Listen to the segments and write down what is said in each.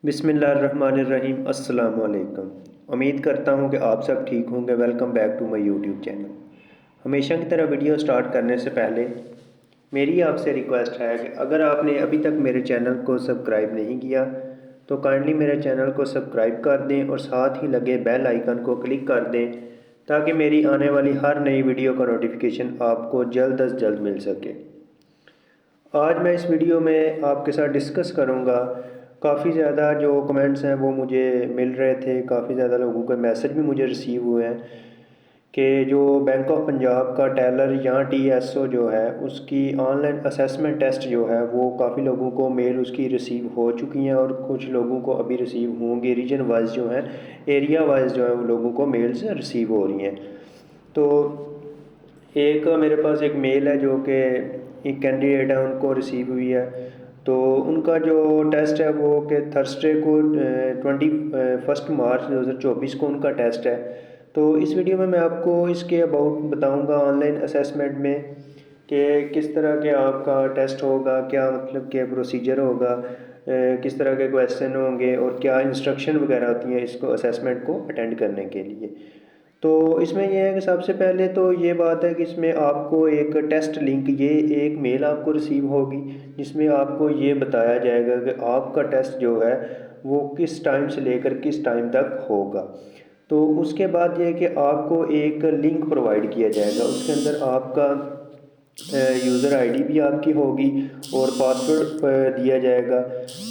बिस्मिल्लाहिर्रहमानिर्रहीम अस्सलाम वालेकुम। उम्मीद करता हूँ कि आप सब ठीक होंगे। Welcome back to my YouTube channel. हमेशा की तरह वीडियो स्टार्ट करने से पहले मेरी आपसे रिक्वेस्ट है कि अगर आपने अभी तक मेरे चैनल को सब्सक्राइब नहीं किया तो काइंडली मेरे चैनल को सब्सक्राइब कर दें और साथ ही लगे बेल आइकन को क्लिक कर दें ताकि मेरी आने वाली हर नई वीडियो का नोटिफिकेशन आपको जल्द अज जल्द मिल सके। आज मैं इस वीडियो में आपके साथ डिस्कस करूंगा। काफ़ी ज़्यादा जो कमेंट्स हैं वो मुझे मिल रहे थे, काफ़ी ज़्यादा लोगों के मैसेज भी मुझे रिसीव हुए हैं कि जो बैंक ऑफ पंजाब का टेलर या टीएसओ जो है उसकी ऑनलाइन असेसमेंट टेस्ट जो है वो काफ़ी लोगों को मेल उसकी रिसीव हो चुकी हैं और कुछ लोगों को अभी रिसीव होंगे। रीजन वाइज जो है, एरिया वाइज जो है वो लोगों को मेल्स रिसीव हो रही हैं। तो एक मेरे पास एक मेल है जो कि एक कैंडिडेट है उनको रिसीव हुई है। तो उनका जो टेस्ट है वो कि थर्सडे को 21 मार्च 2024 को उनका टेस्ट है। तो इस वीडियो में मैं आपको इसके अबाउट बताऊंगा ऑनलाइन असेसमेंट में कि किस तरह के आपका टेस्ट होगा, क्या मतलब के प्रोसीजर होगा, किस तरह के क्वेश्चन होंगे और क्या इंस्ट्रक्शन वगैरह होती हैं इसको असेसमेंट को अटेंड करने के लिए। तो इसमें यह है कि सबसे पहले तो ये बात है कि इसमें आपको एक टेस्ट लिंक, ये एक मेल आपको रिसीव होगी जिसमें आपको ये बताया जाएगा कि आपका टेस्ट जो है वो किस टाइम से लेकर किस टाइम तक होगा। तो उसके बाद ये है कि आपको एक लिंक प्रोवाइड किया जाएगा, उसके अंदर आपका यूज़र आईडी भी आपकी होगी और पासवर्ड दिया जाएगा।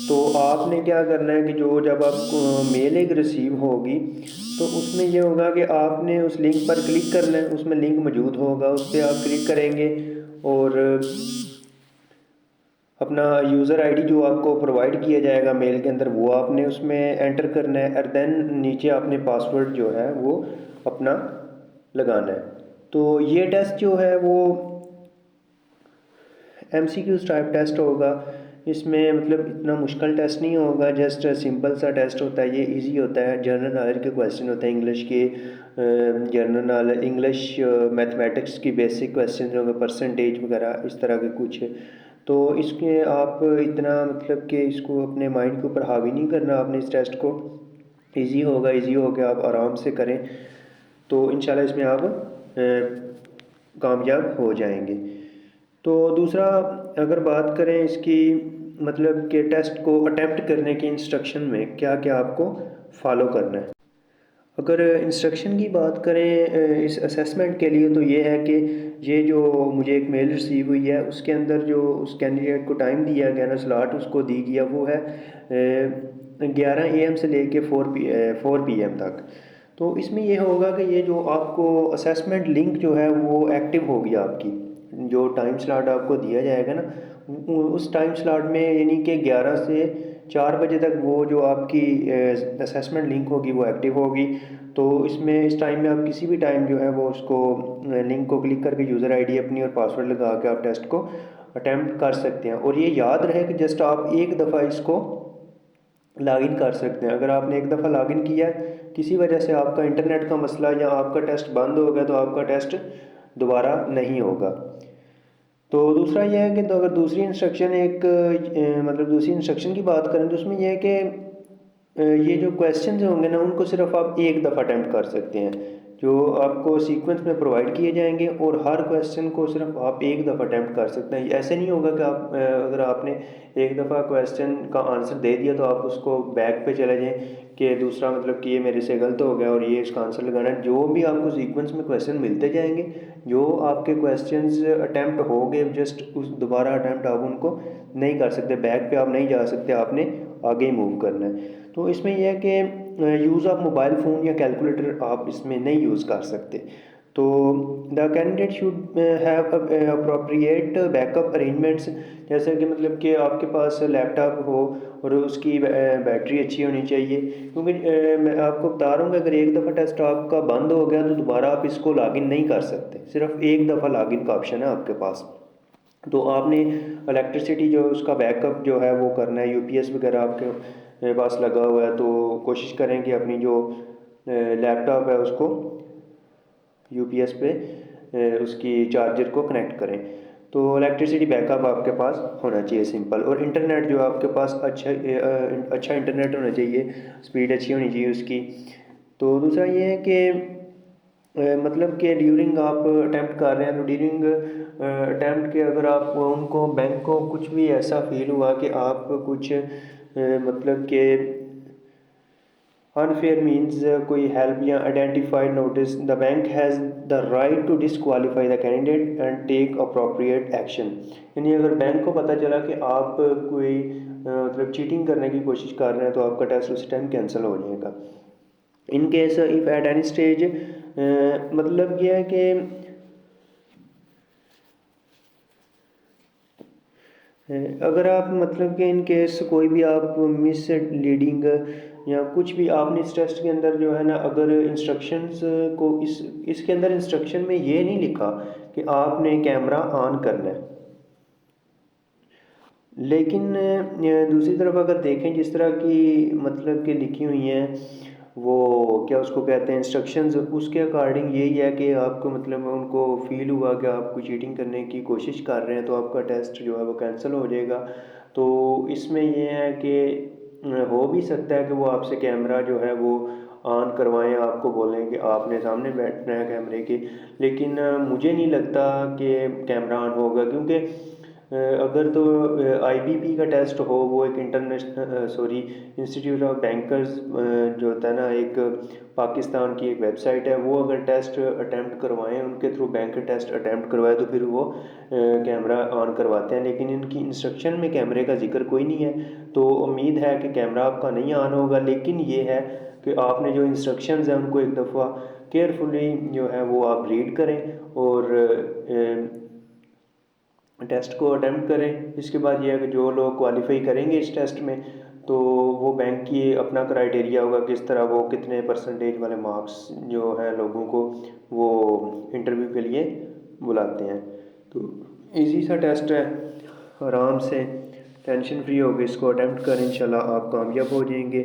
तो आपने क्या करना है कि जो जब आपको मेल एक रिसीव होगी तो उसमें ये होगा कि आपने उस लिंक पर क्लिक करना है, उसमें लिंक मौजूद होगा, उस पर आप क्लिक करेंगे और अपना यूज़र आईडी जो आपको प्रोवाइड किया जाएगा मेल के अंदर वो आपने उसमें एंटर करना है और देन नीचे आपने पासवर्ड जो है वो अपना लगाना है। तो ये टेस्ट जो है वो एमसीक्यूज टाइप टेस्ट होगा। इसमें मतलब इतना मुश्किल टेस्ट नहीं होगा, जस्ट सिंपल सा टेस्ट होता है। ये इजी होता है, जनरल नॉलेज के क्वेश्चन होते हैं इंग्लिश के, जनरल नॉलेज इंग्लिश, मैथमेटिक्स की बेसिक क्वेश्चन होंगे, परसेंटेज वगैरह इस तरह के कुछ। तो इसके आप इतना मतलब कि इसको अपने माइंड के ऊपर हावी नहीं करना आपने इस टेस्ट को। इजी होगा, इजी हो के आप आराम से करें तो इंशाल्लाह इसमें आप कामयाब हो जाएंगे। तो दूसरा, अगर बात करें इसकी मतलब कि टेस्ट को अटेम्प्ट करने की इंस्ट्रक्शन में क्या क्या आपको फॉलो करना है। अगर इंस्ट्रक्शन की बात करें इस असेसमेंट के लिए तो ये है कि ये जो मुझे एक मेल रिसीव हुई है उसके अंदर जो उस कैंडिडेट को टाइम दिया गया ना, स्लॉट उसको दी गया वो है 11 AM से लेके 4 PM तक। तो इसमें ये होगा कि ये जो आपको असेसमेंट लिंक जो है वो एक्टिव होगी आपकी। जो टाइम स्लॉट आपको दिया जाएगा ना उस टाइम स्लॉट में यानी कि 11 से 4 बजे तक वो जो आपकी असेसमेंट लिंक होगी वो एक्टिव होगी। तो इसमें इस टाइम में आप किसी भी टाइम जो है वो उसको लिंक को क्लिक करके यूज़र आईडी अपनी और पासवर्ड लगा के आप टेस्ट को अटैम्प्ट कर सकते हैं। और ये याद रहे कि जस्ट आप एक दफ़ा इसको लॉगिन कर सकते हैं। अगर आपने एक दफ़ा लॉगिन किया है, किसी वजह से आपका इंटरनेट का मसला या आपका टेस्ट बंद हो गया तो आपका टेस्ट दोबारा नहीं होगा। तो दूसरा यह है कि तो अगर दूसरी इंस्ट्रक्शन मतलब दूसरी इंस्ट्रक्शन की बात करें तो उसमें यह है कि ये जो क्वेश्चंस होंगे ना उनको सिर्फ आप एक दफ़ा अटैम्प्ट कर सकते हैं, जो आपको सीक्वेंस में प्रोवाइड किए जाएंगे और हर क्वेश्चन को सिर्फ आप एक दफ़ा अटैम्प्ट कर सकते हैं। ऐसे नहीं होगा कि आप अगर आपने एक दफ़ा क्वेश्चन का आंसर दे दिया तो आप उसको बैक पे चले जाएं कि दूसरा मतलब कि ये मेरे से गलत हो गया और ये इसका आंसर लगाना है। जो भी आपको सीक्वेंस में क्वेश्चन मिलते जाएंगे, जो आपके क्वेश्चंस अटैम्प्ट हो गए जस्ट उस दोबारा अटैम्प्ट आप उनको नहीं कर सकते, बैक पे आप नहीं जा सकते, आपने आगे ही मूव करना है। तो इसमें यह है कि यूज़ ऑफ मोबाइल फ़ोन या कैलकुलेटर आप इसमें नहीं यूज़ कर सकते। तो the candidate should have appropriate backup arrangements, जैसे कि मतलब कि आपके पास लैपटॉप हो और उसकी बैटरी अच्छी होनी चाहिए। क्योंकि मैं आपको बता रहा हूँ कि अगर एक दफ़ा टेस्ट आपका बंद हो गया तो दोबारा आप इसको लॉगिन नहीं कर सकते, सिर्फ एक दफ़ा लॉगिन का ऑप्शन है आपके पास। तो आपने इलेक्ट्रिसिटी जो उसका बैकअप जो है वो करना है, यूपीएस वगैरह आपके पास लगा हुआ है तो कोशिश करें कि अपनी जो लैपटॉप है उसको यूपीएस पे उसकी चार्जर को कनेक्ट करें। तो इलेक्ट्रिसिटी बैकअप आपके पास होना चाहिए सिंपल, और इंटरनेट जो आपके पास अच्छा इंटरनेट होना चाहिए, स्पीड अच्छी होनी चाहिए उसकी। तो दूसरा ये है कि मतलब कि ड्यूरिंग आप अटैम्प्ट कर रहे हैं, तो ड्यूरिंग अटैम्प्ट के अगर आप उनको बैंक को कुछ भी ऐसा फील हुआ कि आप कुछ मतलब कि अनफेयर मीन्स कोई हेल्प या identified notice, the bank has the right to disqualify the candidate and take appropriate action. यानी अगर बैंक को पता चला कि आप कोई मतलब चीटिंग करने की कोशिश कर रहे हैं, तो आपका टेस्ट उस टाइम कैंसिल हो जाएगा। In case if at any stage, मतलब ये है कि अगर आप मतलब कि इन केस कोई भी आप मिस लीडिंग या कुछ भी आपने इस टेस्ट के अंदर जो है ना, अगर इंस्ट्रक्शंस को इसके अंदर इंस्ट्रक्शन में ये नहीं लिखा कि आपने कैमरा ऑन करना है, लेकिन दूसरी तरफ अगर देखें जिस तरह की मतलब कि लिखी हुई हैं, वो क्या उसको कहते हैं इंस्ट्रक्शंस, उसके अकॉर्डिंग यही है कि आपको मतलब उनको फील हुआ कि आप कोई चीटिंग करने की कोशिश कर रहे हैं, तो आपका टेस्ट जो है वो कैंसिल हो जाएगा। तो इसमें ये है कि हो भी सकता है कि वो आपसे कैमरा जो है वो ऑन करवाएं, आपको बोलें कि आपने सामने बैठना है कैमरे के, लेकिन मुझे नहीं लगता कि कैमरा ऑन होगा, क्योंकि अगर तो आईबीपी का टेस्ट हो, वो एक international sorry institute of bankers जो होता है ना, एक पाकिस्तान की एक वेबसाइट है, वो अगर टेस्ट अटैम्प्ट करवाएं उनके थ्रू, बैंक टेस्ट अटैम्प्ट करवाए, तो फिर वो कैमरा ऑन करवाते हैं, लेकिन इनकी इंस्ट्रक्शन में कैमरे का जिक्र कोई नहीं है। तो उम्मीद है कि कैमरा आपका नहीं ऑन होगा, लेकिन ये है कि आपने जो इंस्ट्रक्शंस हैं उनको एक दफ़ा केयरफुली जो है वो आप रीड करें और टेस्ट को अटैम्प्ट करें। इसके बाद ये है कि जो लोग क्वालिफाई करेंगे इस टेस्ट में, तो वो बैंक की अपना क्राइटेरिया होगा, किस तरह वो कितने परसेंटेज वाले मार्क्स जो है लोगों को वो इंटरव्यू के लिए बुलाते हैं। तो इजी सा टेस्ट है, आराम से टेंशन फ्री होकर इसको अटैम्प्ट करें, इंशाल्लाह आप कामयाब हो जाएंगे।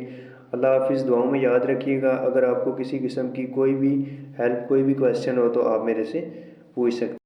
अल्लाह हाफिज़। दुआओं में याद रखिएगा। अगर आपको किसी किस्म की कोई भी हेल्प, कोई भी क्वेश्चन हो, तो आप मेरे से पूछ सकते हैं।